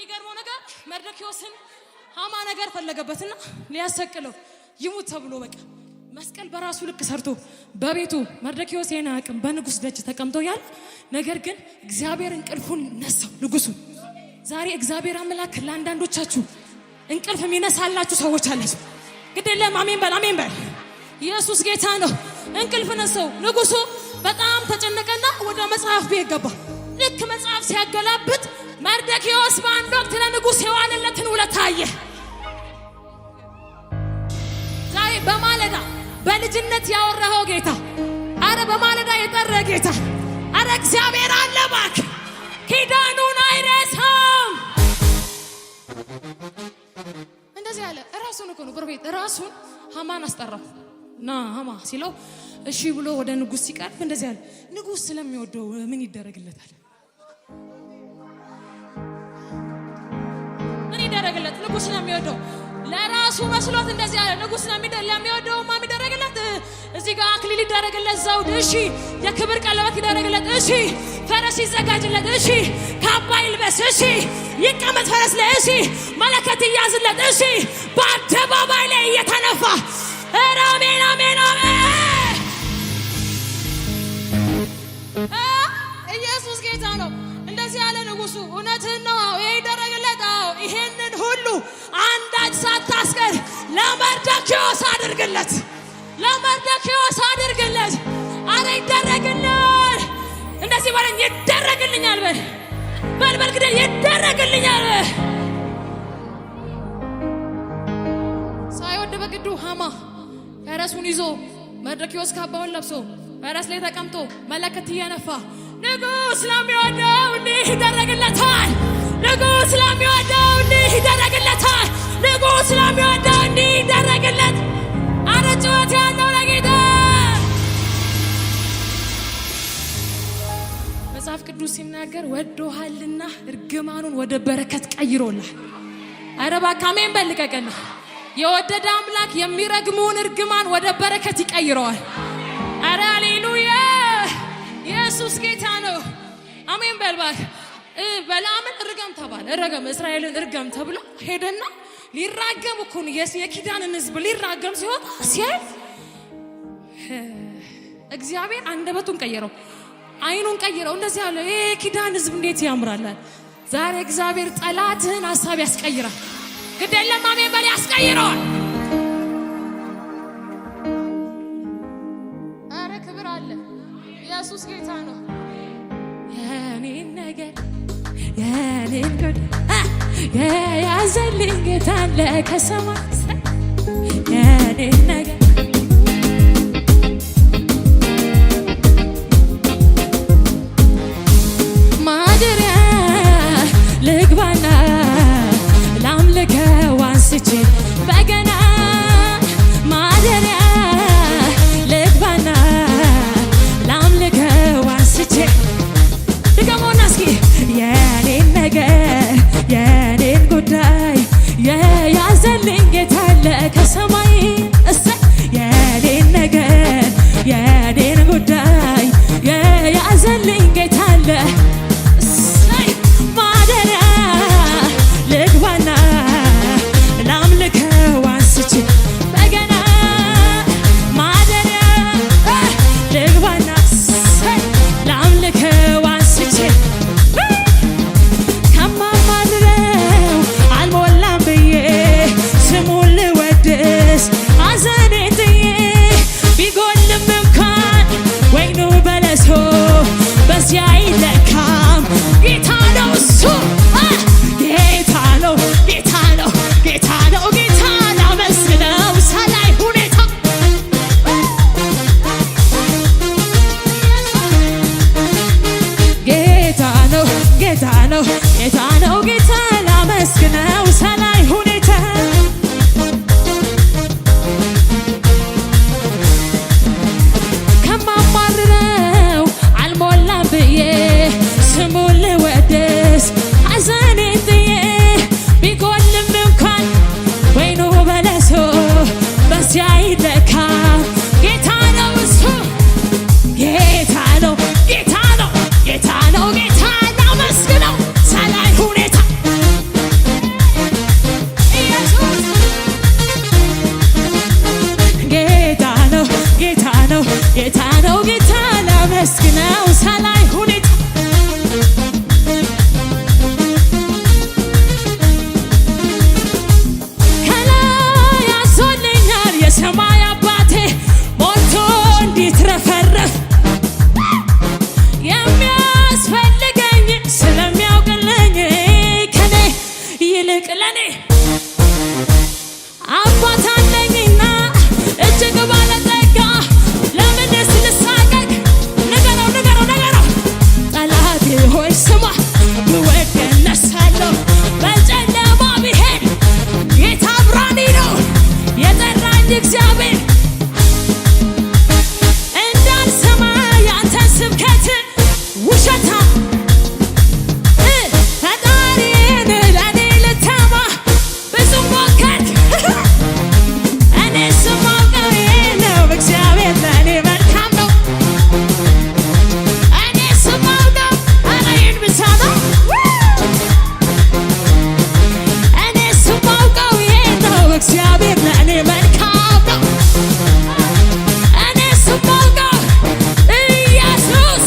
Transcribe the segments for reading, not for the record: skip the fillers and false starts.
የሚገርመው ነገር መርዶክዮስን ሃማ ነገር ፈለገበትና ሊያሰቅለው ይሙት ተብሎ በቃ መስቀል በራሱ ልክ ሰርቶ በቤቱ መርዶክዮስ የናቅም በንጉስ ደጅ ተቀምጦ ያለ ነገር ግን እግዚአብሔር እንቅልፉን ነሳው ንጉሱ። ዛሬ እግዚአብሔር አምላክ ለአንዳንዶቻችሁ እንቅልፍ የሚነሳላችሁ ሰዎች አላችሁ። ግዴለም አሜን በል አሜን በል። ኢየሱስ ጌታ ነው። እንቅልፍ ነሳው ንጉሱ። በጣም ተጨነቀና ወደ መጽሐፍ ቤት ገባ። ልክ መጽሐፍ ሲያገላብጥ መርዶክዮስ በአንድ ወቅት ለንጉስ የዋለለትን ውለታ አየ። ዛሬ በማለዳ በልጅነት ያወራኸው ጌታ፣ አረ በማለዳ የጠራ ጌታ፣ አረ እግዚአብሔር አለ እባክህ ኪዳኑን አይረሳም። እንደዚህ ያለ ራሱን እኮ ነው ጎረቤት ራሱን ሃማን አስጠራው ና ሃማ ሲለው እሺ ብሎ ወደ ንጉስ ሲቀርብ እንደዚህ ያለ ንጉስ ስለሚወደው ምን ይደረግለታል? ምን ይደረግለት? ንጉስ ስለሚወደው ለራሱ መስሎት እንደዚህ ያለ ንጉስ ስለሚወደው ማ የሚደረግለት እዚህ ጋር አክሊል ይደረግለት፣ ዘውድ እሺ፣ የክብር ቀለበት ይደረግለት እሺ፣ ፈረስ ይዘጋጅለት እሺ፣ ካባ ይልበስ እሺ፣ ይቀመጥ ፈረስ ላይ እሺ፣ መለከት ይያዝለት እሺ፣ በአደባባይ ላይ እየተነፋ አሜን አሜን አሜን። ኢየሱስ ጌታ ነው። እንደዚህ ያለ ንጉሱ እውነትህን ነው። ይሄ ይደረግለት። ይሄንን ሁሉ አንዳች ሳታስቀር ለመርዶክዮስ አድርግለት፣ ለመርዶክዮስ አድርግለት። አረ ይደረግልኛል። እንደዚህ በለኝ ይደረግልኛል። በል ግዴ ይደረግልኛል። ሳይወድ በግዱ ሃማ ፈረሱን ይዞ መርዶክዮስ ካባውን ለብሶ ፈረስ ላይ ተቀምጦ መለከት እየነፋ ንጉስ ስለሚወደው እንዲህ ይደረግለታል፣ ንጉስ ስለሚወደው እንዲህ ይደረግለታል፣ ንጉስ ስለሚወደው እንዲህ ይደረግለት። አረ ጩኸት ያለው ለጌታ። መጽሐፍ ቅዱስ ሲናገር ወዶሃልና እርግማኑን ወደ በረከት ቀይሮላል። አረ እባክህ አሜን በል ልቀቀና። የወደደ አምላክ የሚረግሙን እርግማን ወደ በረከት ይቀይረዋል። አረ ሃሌሉያ ኢየሱስ ጌታ ነው። አሜን በል እባክህ። በለዓምን እርገም ተባለ። እረገም እስራኤልን እርገም ተብሎ ሄደና ሊራገም እኮ ነው የኪዳንን ሕዝብ ሊራገም ሲወጣ ሲያይ እግዚአብሔር አንደበቱን ቀየረው፣ አይኑን ቀየረው። እንደዚህ ያለ የኪዳን ሕዝብ እንዴት ያምራል። ዛሬ እግዚአብሔር ጠላትህን ሐሳብ ያስቀይራል። ግዴለም አሜን በል ያስቀይረዋል። አረ ክብር አለ። ኢየሱስ ጌታ ነው። የኔን ነገር የኔን ጉድ የያዘልኝ ጌታ አለ ከሰማይ የኔን ነገር ማደሪያ ልግባና ላምልከው አንስቼ በገና ማደሪያ ልግባና ላምልከው አንስቼ ድገሞና እስኪ የኔን ነገር የኔን ጉዳይ የያዘልኝ ጌታ አለ ከሰማይ እሰይ የኔን ነገር የኔን ጉዳይ የያዘልኝ ጌታ አለ እሰይ ማደሪያ ልግባና ላምልከው ይልቅ ለኔ አባት አለኝና እጅግ ባለጠጋ ለምንስ ልሳቀቅ? ንገረው ጠላቴ ሆይ ስማ ብወድቅ እነሳለሁ። በጨለማ ብሄድ ጌታ ብርሃኔ ነው የጠራኝ እግዚአብሔር እንዳልሰማ ያንተን ስብከት ውሸታ ፈጣሪን ለእኔ ልተማ ብዙ ሞከርክ እኔ ስማውቀው ነው እግዚአብሔር ለእኔ መልካም ነው። እኔ ስማውቀው አላይን ብቻ ነው። እኔ ስማውቀው ነው እግዚአብሔር ለእኔ መልካም ነው። እኔ ስማውቀው ኢየሱስ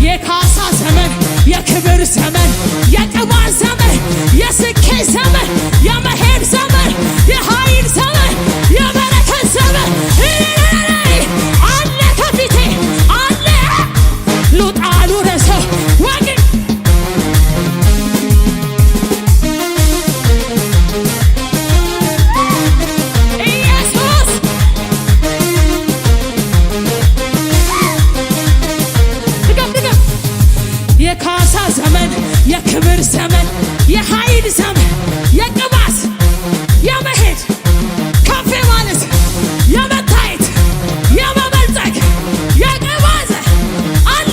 የካሳ ዘመን፣ የክብር ዘመን፣ የቅባት ዘመን፣ የስኬት ዘመን፣ የመሄድ ዘመን፣ የኃይል ዘመን፣ የበረከት ዘመን አለ ከፊቴ አለ። ሉጣ ልውረሰው ወግ ኢየሱስ ድገም የካሳ ዘመን፣ የክብር ዘመን፣ የኃይል ዘመን፣ የቅባት፣ የመሄድ ከፍ ማለት፣ የመታየት፣ የመበልጸግ፣ የቅባት አለ።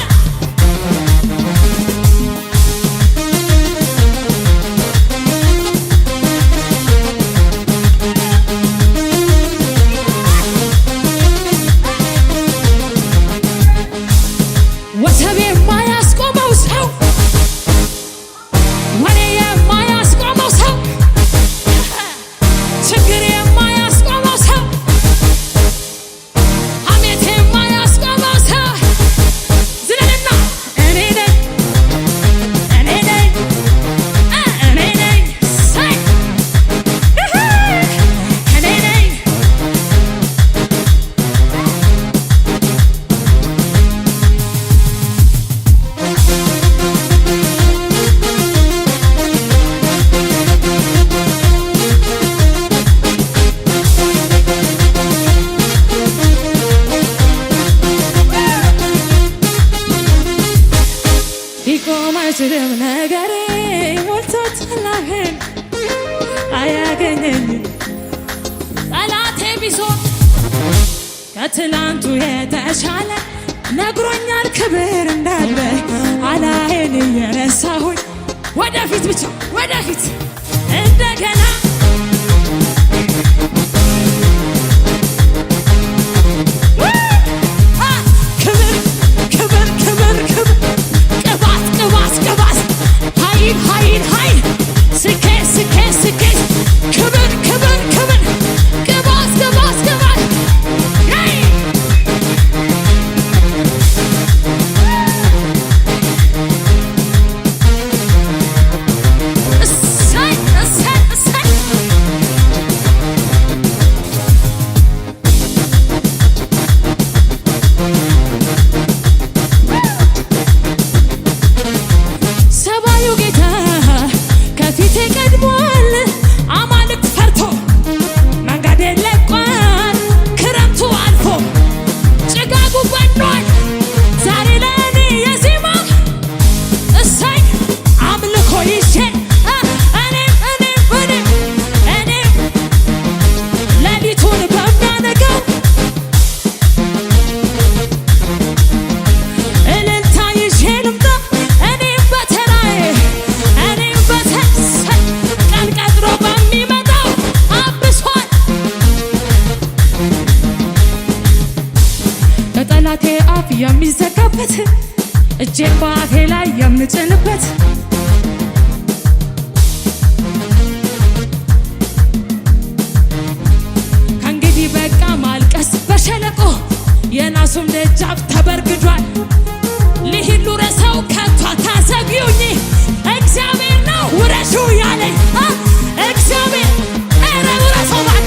ወሰብ የማያስቆመው ሰው፣ ወሬ የማያስቆመው ሰው፣ ችግር የማያስቆመው ሰው፣ ሐሜት የማያስቆመው ሰው ዝለልና እኔ ነኝ ሳይ እኔ ነኝ ሊቆም አይችልም ነገሬ ሞልቶት ላህን አያገኘኝም። ጠላቴ ቢሶን ከትላንቱ የተሻለ ነግሮኛል ክብር እንዳለ አላይን እየረሳሁኝ ወደፊት ብቻ ወደፊት እንደገና ክብር ክብር ክብር ክብር ቅባት ቅባት ቅባት ኃይል ኃይል ኃይል ስኬት ስኬት ስኬት ክብር ክብር ክብር ቅባት ቅባት ቅባት እሰይ እሰይ እሰይ ሰማዩ ጌታ ከፊቴ ቀድሟል። አማልክት ፈርቶ መንገዴን ለቋል። ክረምቱ አልፎ ጭጋጉ በኗል። ዛሬ ለእኔ የዜማ እሰይ አምልኮ ይዤ እኔም ሌሊቱን በሚያነጋው እልልታ ይዤ ልምጣ እኔም በተራዬ ቀን ቀጥሮ በሚመጣው አብሷል። በጠላቴ አፍ የሚዘጋበት እጄን በአፌ ላይ የምጭንበት ከእንግዲህ በቃ ማልቀስ በሸለቆ የናሱም ደጃፍ ተበርግዷል። ልሂድ ልውረሰው ከቶ አታዘግዩኝ። እግዚአብሔር ነው ውረሹ ያለኝ እግዚአብሔር ኧረ ውረሰው ባል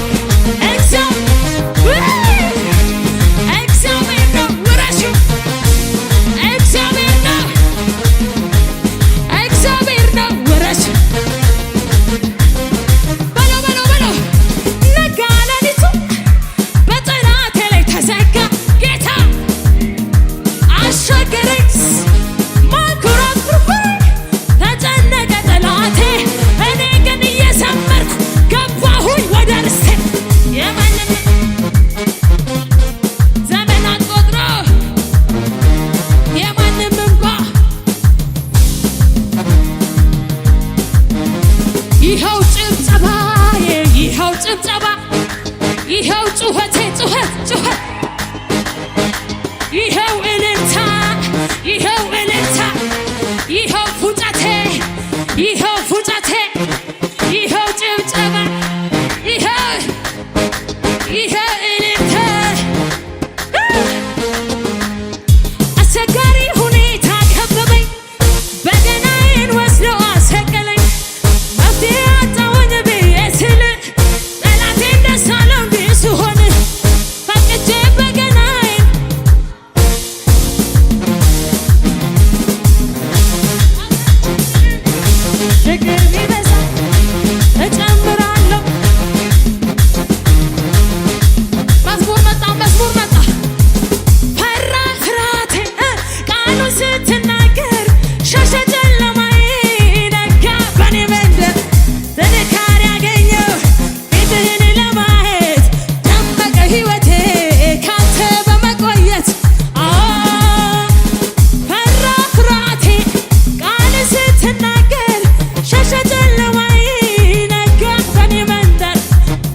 እግዚአብሔር ነው ውረሹ እግዚአብሔር ነው ፉጨቴ ይኸው ፉጨቴ ይኸው ጭብጨባ ይኸው እልልታ አስቸጋሪ ሁኔታ ከበበኝ በገናዬን ወስዶ አሰቀለኝ መፍትሄ አጣሁኝ ብዬ ስል ጠላቴን ደስ አለው እንዲህ ስሆን ፈቅጄ በገናዬን ችግር ቢበዛ እጨምራለሁ መዝሙር መጣ ፈራ ፍርሃቴ ቃሉን ስትናገር ሸሸ ጨለማዬ ነጋ በኔ መንደር ጥንካሬ ያገኘው ፊትህን ለማየት ደመቀ ሕይወቴ ካንተ በመቆየት ፈራ ፍርሃቴ ቃሉን ስትናገር ሸሸ ጨለማዬ ነጋ በኔ መንደር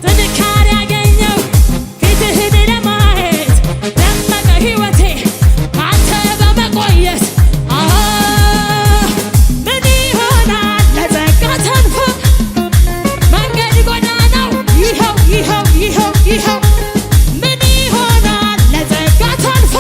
ጥንካሬ ያገኘው ፊትህን ለማየት ደመቀ ሕይወቴ ካንተ በመቆየት ምን ይሆናል ለጸጋ ተንፎ መንገድ ጎዳናው ይኸው ምን ይሆናል ለጸጋ ተንፎ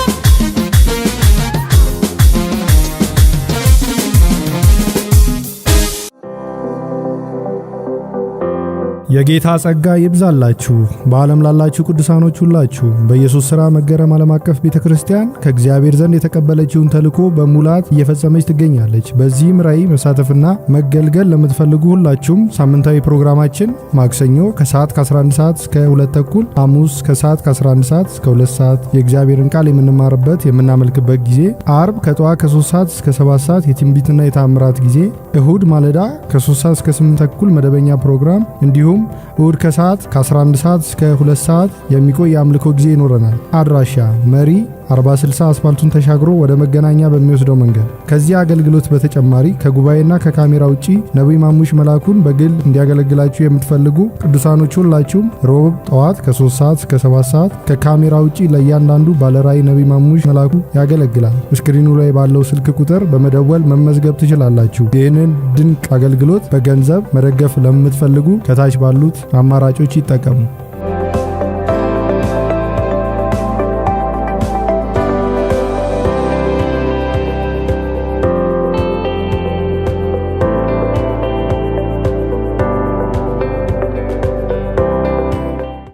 የጌታ ጸጋ ይብዛላችሁ። በዓለም ላላችሁ ቅዱሳኖች ሁላችሁ በኢየሱስ ሥራ መገረም ዓለም አቀፍ ቤተክርስቲያን ከእግዚአብሔር ዘንድ የተቀበለችውን ተልእኮ በሙላት እየፈጸመች ትገኛለች። በዚህም ራዕይ መሳተፍና መገልገል ለምትፈልጉ ሁላችሁም ሳምንታዊ ፕሮግራማችን ማክሰኞ ከሰዓት ከ11 ሰዓት እስከ 2 ተኩል፣ ሐሙስ ከሰዓት ከ11 ሰዓት እስከ 2 ሰዓት የእግዚአብሔርን ቃል የምንማርበት የምናመልክበት ጊዜ፣ አርብ ከጠዋት ከ3 ሰዓት እስከ 7 ሰዓት የትንቢትና የተአምራት ጊዜ፣ እሁድ ማለዳ ከ3 ሰዓት እስከ 8 ተኩል መደበኛ ፕሮግራም እንዲሁም እሁድ ከሰዓት ከ11 ሰዓት እስከ 2 ሰዓት የሚቆይ የአምልኮ ጊዜ ይኖረናል። አድራሻ መሪ 4060 አስፋልቱን ተሻግሮ ወደ መገናኛ በሚወስደው መንገድ። ከዚህ አገልግሎት በተጨማሪ ከጉባኤና ከካሜራ ውጪ ነቢይ ማሙሽ መላኩን በግል እንዲያገለግላችሁ የምትፈልጉ ቅዱሳኖች ሁላችሁም ሮብ ጠዋት ከ3 ሰዓት እስከ 7 ሰዓት ከካሜራ ውጪ ለእያንዳንዱ ባለራዕይ ነቢይ ማሙሽ መላኩ ያገለግላል። ስክሪኑ ላይ ባለው ስልክ ቁጥር በመደወል መመዝገብ ትችላላችሁ። ይህንን ድንቅ አገልግሎት በገንዘብ መደገፍ ለምትፈልጉ ከታች ባሉት አማራጮች ይጠቀሙ።